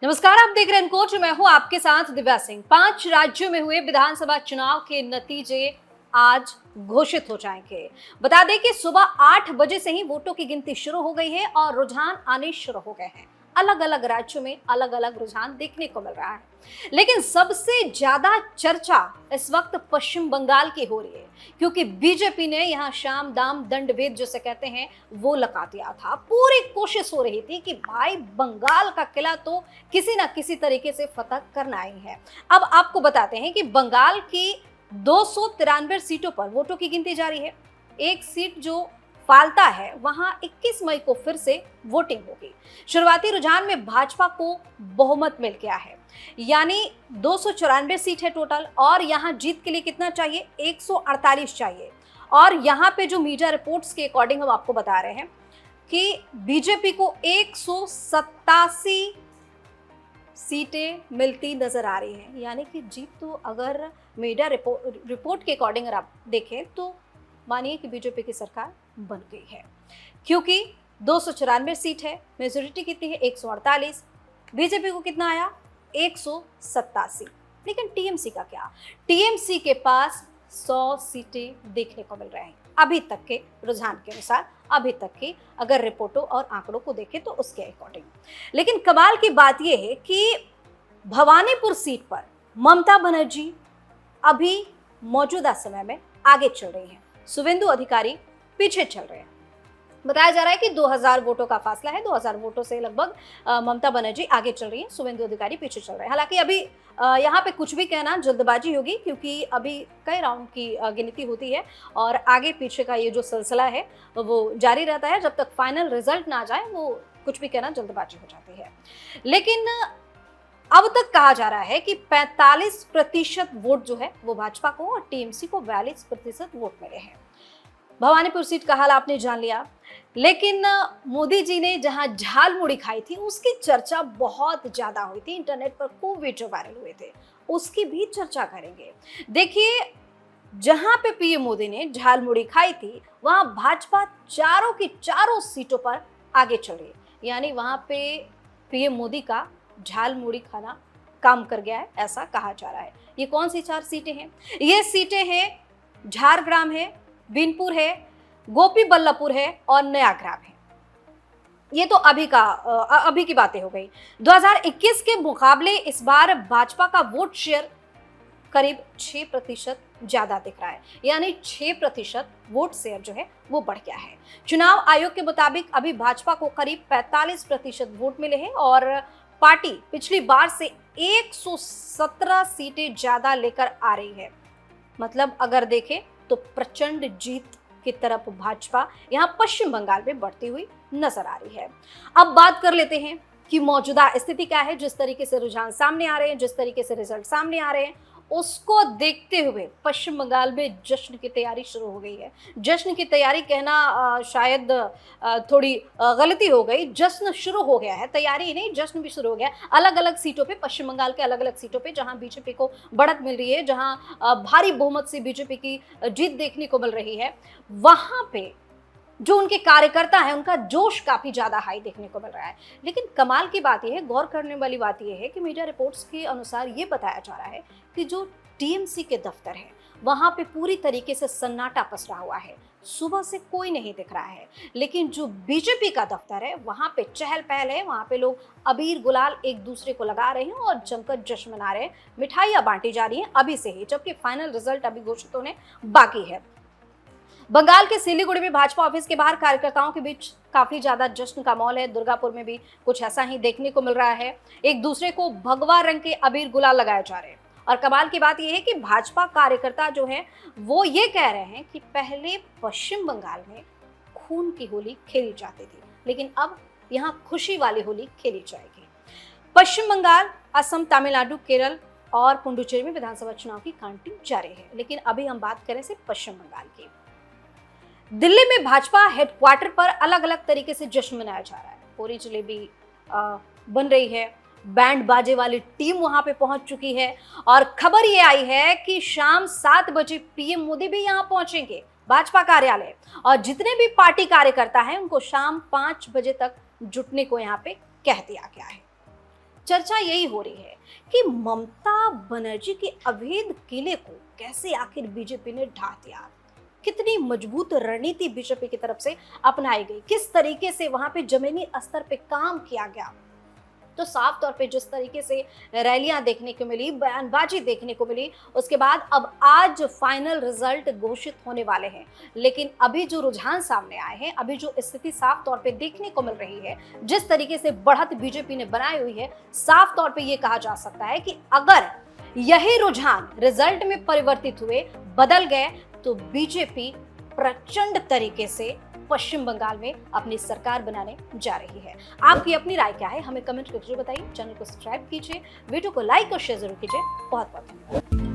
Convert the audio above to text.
नमस्कार, आप देख रहे हैं इनकोच। मैं हूं आपके साथ दिव्या सिंह। 5 राज्यों में हुए विधानसभा चुनाव के नतीजे आज घोषित हो जाएंगे। बता दें कि सुबह 8 बजे से ही वोटों की गिनती शुरू हो गई है और रुझान आने शुरू हो गए हैं। अलग अलग राज्यों में अलग अलग रुझान देखने को मिल रहा है, लेकिन सबसे ज्यादा चर्चा इस वक्त पश्चिम बंगाल की हो रही है, क्योंकि बीजेपी ने यहां शाम दाम दंड भेद जिसे कहते हैं वो लगा दिया था। पूरी कोशिश हो रही थी कि भाई बंगाल का किला तो किसी ना किसी तरीके से फतह करना ही है। अब आपको बताते हैं कि बंगाल की 293 सीटों पर वोटों की गिनती जारी है। एक सीट जो फाल्ता है वहां 21 मई को फिर से वोटिंग होगी। शुरुआती रुझान में भाजपा को बहुमत मिल गया है, यानी 294 सीट है टोटल, और यहां जीत के लिए कितना चाहिए? 148 चाहिए। और यहां पे जो मीडिया रिपोर्ट्स के अकॉर्डिंग हम आपको बता रहे हैं कि बीजेपी को 187 सीटें मिलती नजर आ रही हैं, यानी कि जीत तो अगर मीडिया रिपोर्ट के अकॉर्डिंग अगर आप देखें तो मानिए कि बीजेपी की सरकार बन गई है, क्योंकि 294 सीट है, मेजोरिटी कितनी है? 148। बीजेपी को कितना आया? 187। लेकिन टीएमसी का क्या? टीएमसी के पास 100 सीटें देखने को मिल रहे हैं अभी तक के रुझान के अनुसार, अभी तक की अगर रिपोर्टों और आंकड़ों को देखें तो उसके अकॉर्डिंग। लेकिन कमाल की बात यह है कि भवानीपुर सीट पर ममता बनर्जी अभी मौजूदा समय में आगे चल रही हैं, शुवेंदु अधिकारी पीछे चल रहे हैं। बताया जा रहा है कि 2000 वोटों का फासला है, 2000 वोटों से लगभग ममता बनर्जी आगे चल रही है, शुवेंदु अधिकारी पीछे चल रहे हैं। हालांकि अभी यहाँ पे कुछ भी कहना जल्दबाजी होगी, क्योंकि अभी कई राउंड की गिनती होती है और आगे पीछे का ये जो सिलसिला है वो जारी रहता है। जब तक फाइनल रिजल्ट ना आ जाए वो कुछ भी कहना जल्दबाजी हो जाती है। लेकिन अब तक कहा जा रहा है कि 45% वोट जो है वो भाजपा को और टीएमसी को 42% वोट मिले हैं। भवानीपुर सीट का हाल आपने जान लिया, लेकिन मोदी जी ने जहां झाल मुड़ी खाई थी उसकी चर्चा बहुत ज्यादा हुई थी। इंटरनेट पर खूब वीडियो वायरल हुए थे, उसकी भी चर्चा करेंगे। देखिए, जहां पे पीएम मोदी ने झाल मुड़ी खाई थी वहां भाजपा चारों की चारों सीटों पर आगे चल रही है, यानी वहां पे पीएम मोदी का झाल मुड़ी खाना काम कर गया है, ऐसा कहा जा रहा है। ये कौन सी 4 सीटें हैं? ये सीटें हैं झारग्राम है, बीनपुर है, गोपी बल्लभपुर है और नयाग्राम है। ये तो अभी की बातें हो गई। 2021 के मुकाबले इस बार भाजपा का वोट शेयर करीब 6% ज्यादा दिख रहा है, यानी 6% वोट शेयर जो है वो बढ़ गया है। चुनाव आयोग के मुताबिक अभी भाजपा को करीब 45% वोट मिले हैं और पार्टी पिछली बार से 117 सीटें ज्यादा लेकर आ रही है। मतलब अगर देखें तो प्रचंड जीत की तरफ भाजपा यहां पश्चिम बंगाल में बढ़ती हुई नजर आ रही है। अब बात कर लेते हैं कि मौजूदा स्थिति क्या है। जिस तरीके से रुझान सामने आ रहे हैं, जिस तरीके से रिजल्ट सामने आ रहे हैं, उसको देखते हुए पश्चिम बंगाल में जश्न की तैयारी शुरू हो गई है। जश्न की तैयारी कहना शायद थोड़ी गलती हो गई। जश्न शुरू हो गया है, तैयारी नहीं, जश्न भी शुरू हो गया। अलग अलग सीटों पे, पश्चिम बंगाल के अलग अलग सीटों पे जहां बीजेपी को बढ़त मिल रही है, जहां भारी बहुमत से बीजेपी की जीत देखने को मिल रही है, वहां पे जो उनके कार्यकर्ता हैं उनका जोश काफी ज्यादा हाई देखने को मिल रहा है। लेकिन कमाल की बात यह है, गौर करने वाली बात यह है कि मीडिया रिपोर्ट्स के अनुसार ये बताया जा रहा है कि जो टीएमसी के दफ्तर है वहां पे पूरी तरीके से सन्नाटा पसरा हुआ है, सुबह से कोई नहीं दिख रहा है। लेकिन जो बीजेपी का दफ्तर है वहां पे चहल पहल है, वहां पे लोग अबीर गुलाल एक दूसरे को लगा रहे हैं और जमकर जश्न मना रहे हैं, मिठाइयां बांटी जा रही हैं अभी से ही, जबकि फाइनल रिजल्ट अभी घोषित होने बाकी है। बंगाल के सिलीगुड़ी में भाजपा ऑफिस के बाहर कार्यकर्ताओं के बीच काफी ज्यादा जश्न का माहौल है। दुर्गापुर में भी कुछ ऐसा ही देखने को मिल रहा है। एक दूसरे को भगवा रंग के अबीर गुलाल लगाए जा रहे हैं। और कमाल की बात यह है कि भाजपा कार्यकर्ता जो हैं वो ये कह रहे हैं कि पहले पश्चिम बंगाल में खून की होली खेली जाती थी, लेकिन अब यहाँ खुशी वाली होली खेली जाएगी। पश्चिम बंगाल, असम, तमिलनाडु, केरल और पुडुचेरी में विधानसभा चुनाव की काउंटिंग जारी है। लेकिन अभी हम बात करें सिर्फ पश्चिम बंगाल की। दिल्ली में भाजपा हेडक्वार्टर पर अलग अलग तरीके से जश्न मनाया जा रहा है। पूरी जलेबी बन रही है, बैंड बाजे वाली टीम वहां पे पहुंच चुकी है और खबर ये आई है कि शाम 7 बजे पीएम मोदी भी यहां पहुंचेंगे भाजपा कार्यालय, और जितने भी पार्टी कार्यकर्ता हैं उनको शाम 5 बजे तक जुटने को यहां पे कह दिया गया है। चर्चा यही हो रही है कि ममता बनर्जी के अवैध किले को कैसे आखिर बीजेपी ने ढा दिया, कितनी मजबूत रणनीति बीजेपी की तरफ से अपनाई गई, किस तरीके से वहां पे जमीनी स्तर पे काम किया गया। तो साफ तौर पे जिस तरीके से रैलियां देखने को मिली, बयानबाजी देखने को मिली, उसके बाद अब आज फाइनल रिजल्ट घोषित होने वाले हैं। लेकिन अभी जो रुझान सामने आए हैं, अभी जो स्थिति साफ तौर पे देखने को मिल रही है, जिस तरीके से बढ़त बीजेपी ने बनाई हुई है, साफ तौर पे ये कहा जा सकता है कि अगर यही रुझान रिजल्ट में परिवर्तित हुए, बदल गए, तो बीजेपी प्रचंड तरीके से पश्चिम बंगाल में अपनी सरकार बनाने जा रही है। आपकी अपनी राय क्या है, हमें कमेंट करके बताइए। चैनल को सब्सक्राइब कीजिए, वीडियो को लाइक और शेयर जरूर कीजिए। बहुत बहुत धन्यवाद।